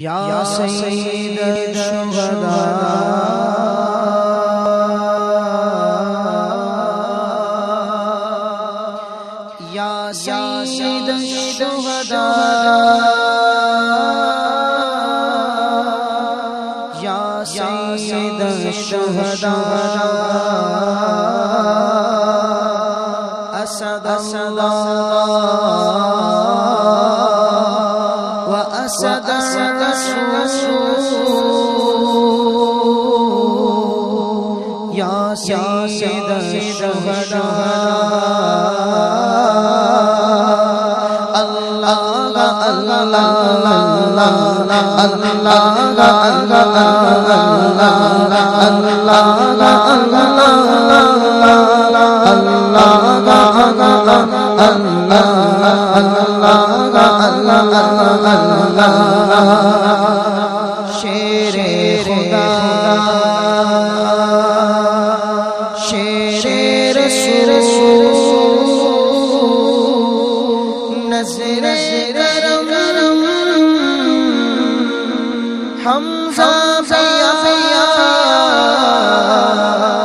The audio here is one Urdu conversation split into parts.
یا سید الشہداء یا سید الشہداء یا سید الشہداء اسد اللہ و اسد یا سید الشہداء اللہ شیر خدا شیر رسول نظر کرم حمزہ فیا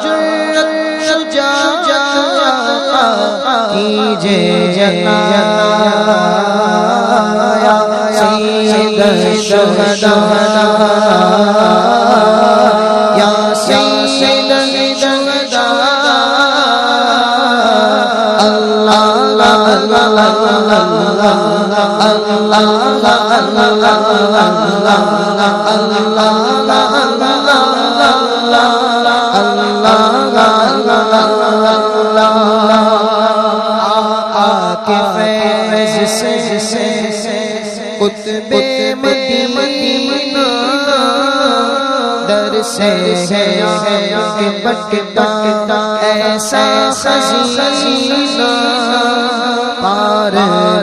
جرت شجاعت کیجے سید الشہداء یا سید الشہداء آقا کے فیض سے قطب مدینہ در سے ہے بٹتا ایسا خزینہ پار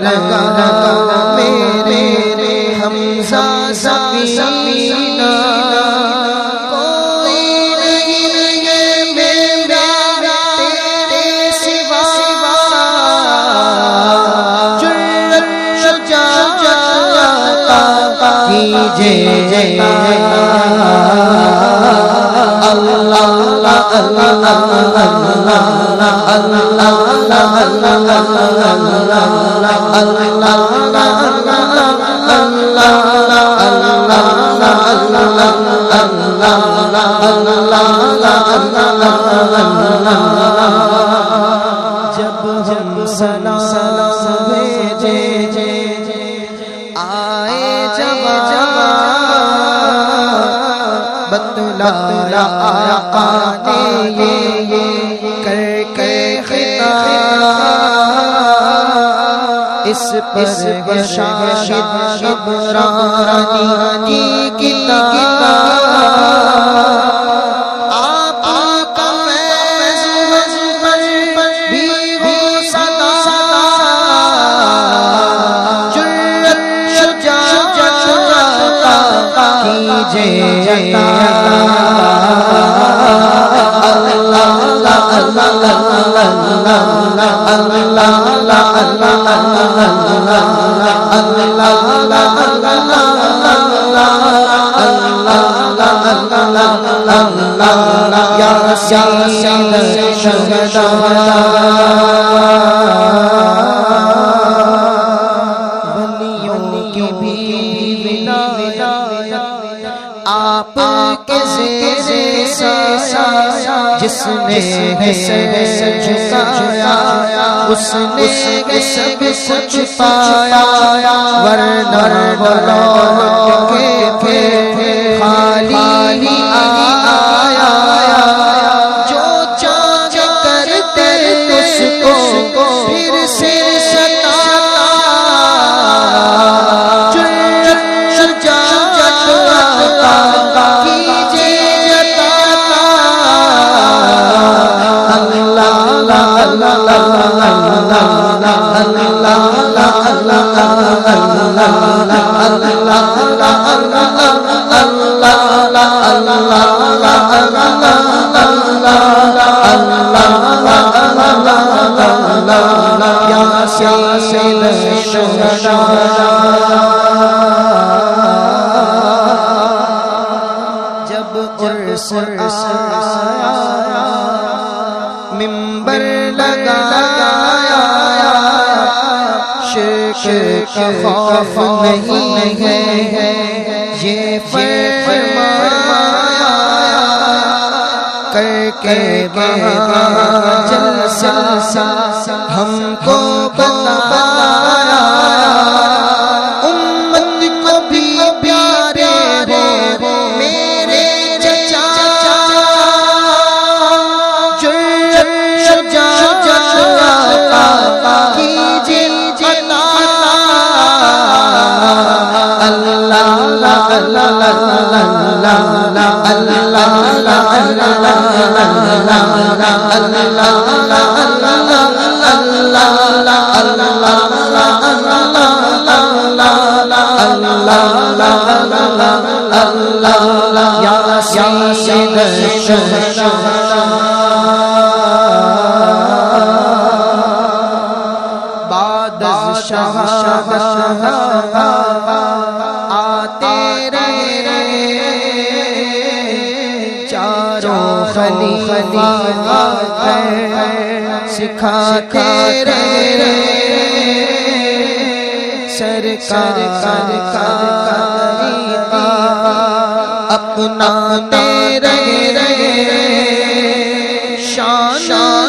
لگا میرے حمزہ سفینہ کوئی نہیں ہے میرا تیرے سوا جرت شجاعت کیجے جب ہم سلام بھیجے آئے جواب بتلایا آقا نے یہ کر کے خطاب اس پر شاہد عبرانی کی کتاب آپ کا فیض بھی ہو صدا جرت شجاعت کیجے یا سید الشہداء ولیوں کی بھی ولایت آپ کے زیر سایہ جس نے سر جھکایا اس نے سب کچھ پایا ورنہ وہ لوٹ کے خالی آیا جو چاہ کرتے اس کو پھر سے ستا جرت شجاعت کیجے عطا یا سید الشہداء عرس آیا منبر لگایا شرک کا خوف نہیں ہے یہ فرمایا کر کے جلسہ ہم کو بتایا امت کو بھی پیارے ہو میرے چچا شجاعت کیجئے یا سید الشہداء بعد از شہادت آتے رہے چاروں خلیفہ سکھاتے رہے سرکار اپناتے رہے شان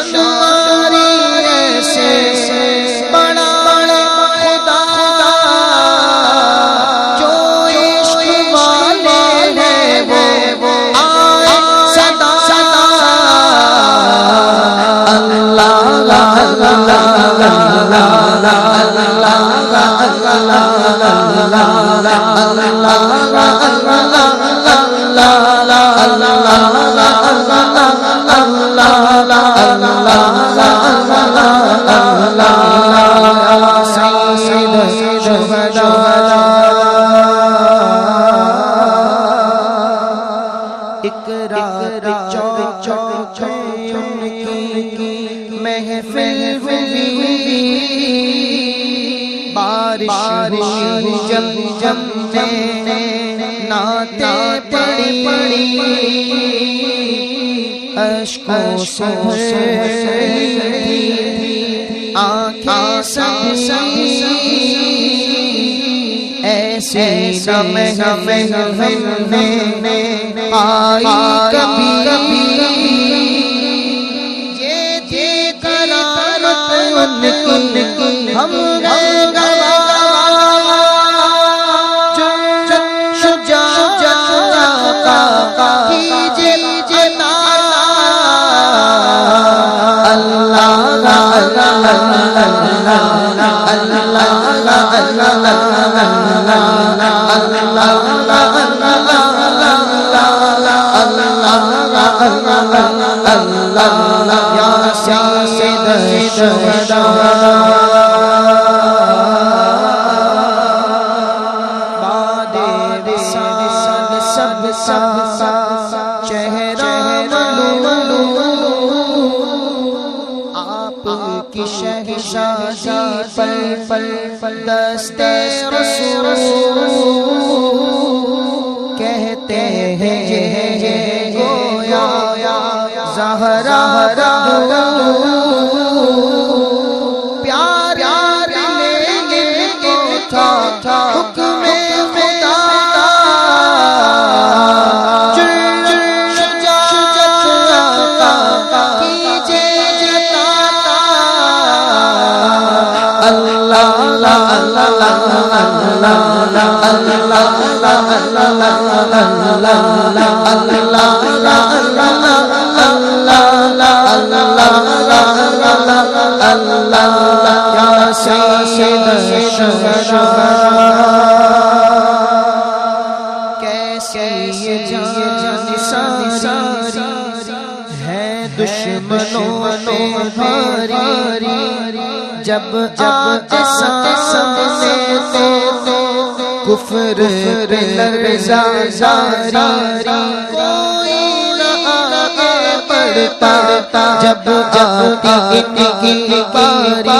شماری ایسے بڑا خدا جو عشق والے ہیں وہ آئے صدا محفل ہوئی بارش جم نعتیں پڑھی اشکوں سے آنکھیں سبھی ایسے ہم نے آئی کبھی یہ تھی کرامت ان کی ہم یا سید الشہداء بعد وصال سب چہرہ آپ کی شہزادی پر دست رسول کہتے ہیں یہ گویا زہرا پیار لیں گے تھا حکم خدا یا سید الشہداء کیسی یہ جان ساری ہے دشمنوں میں بھاری جب آج سامنے کفر لرزا جاری کوئی نہ آگے بڑھتا جب آتی ان کی باری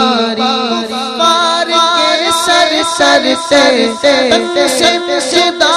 کفار کے سر سے صدا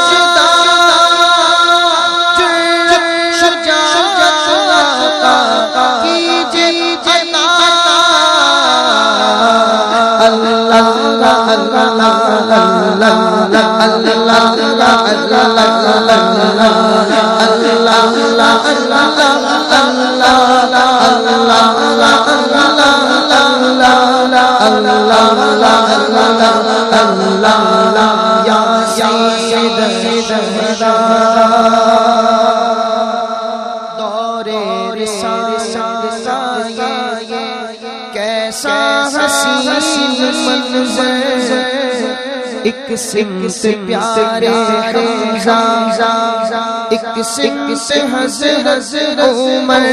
کیسا حسین منظر ایک سمت پیارے حمزہ ایک سمت حضرت عمر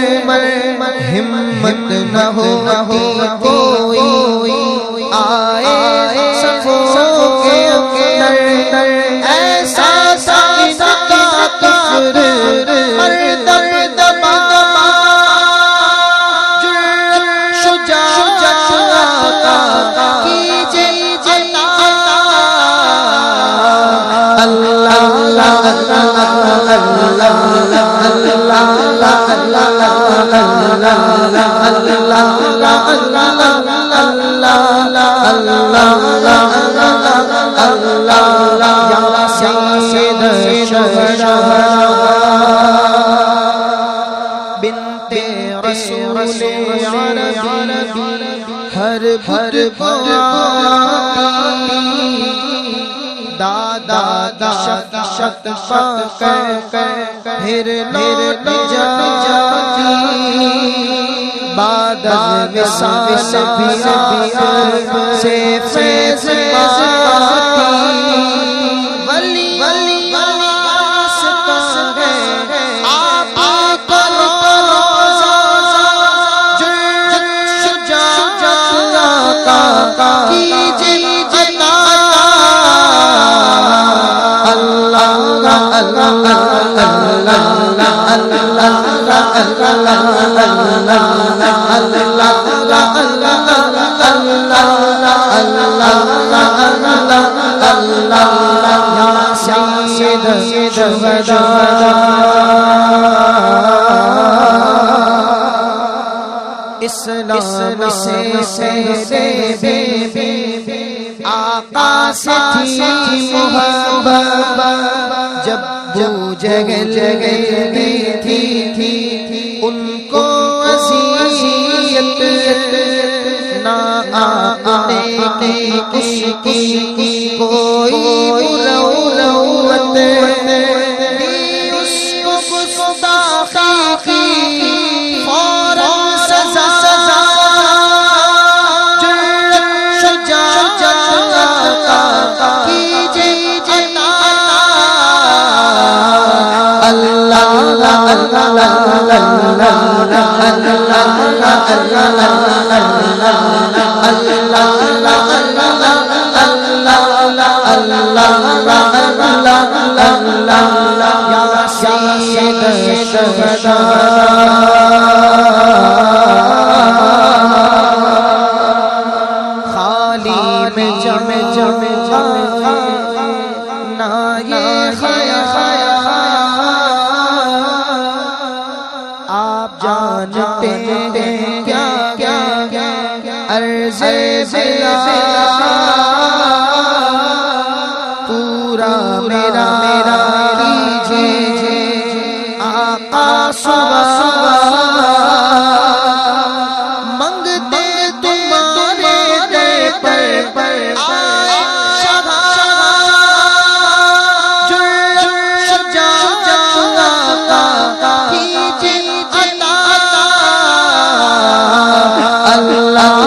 ہمت نہ ہوتی کوئی آئے صفوں کے اندر ایسا سائن کا کفر بنت رسول عربی ہر دادا شت پھر لوٹ جاتی بعد وصال سے فیض پاتی ولی واسطہ ہے آپ کا روزہ شجاعت کا کیجئے عطا اسلام سے آقا سے تھی محبت جب وہ جگہ تھی ان کو اذیت نہ آنے کی کوئی مروت اس کو گستاخی کی فوراً سزا خالی میں جم نہ یہ خیال آپ جانتے ہیں کیا عرض بلا پورا میرا کیجئے آقا صبح منگتے تمہارے در پر آئے اللہ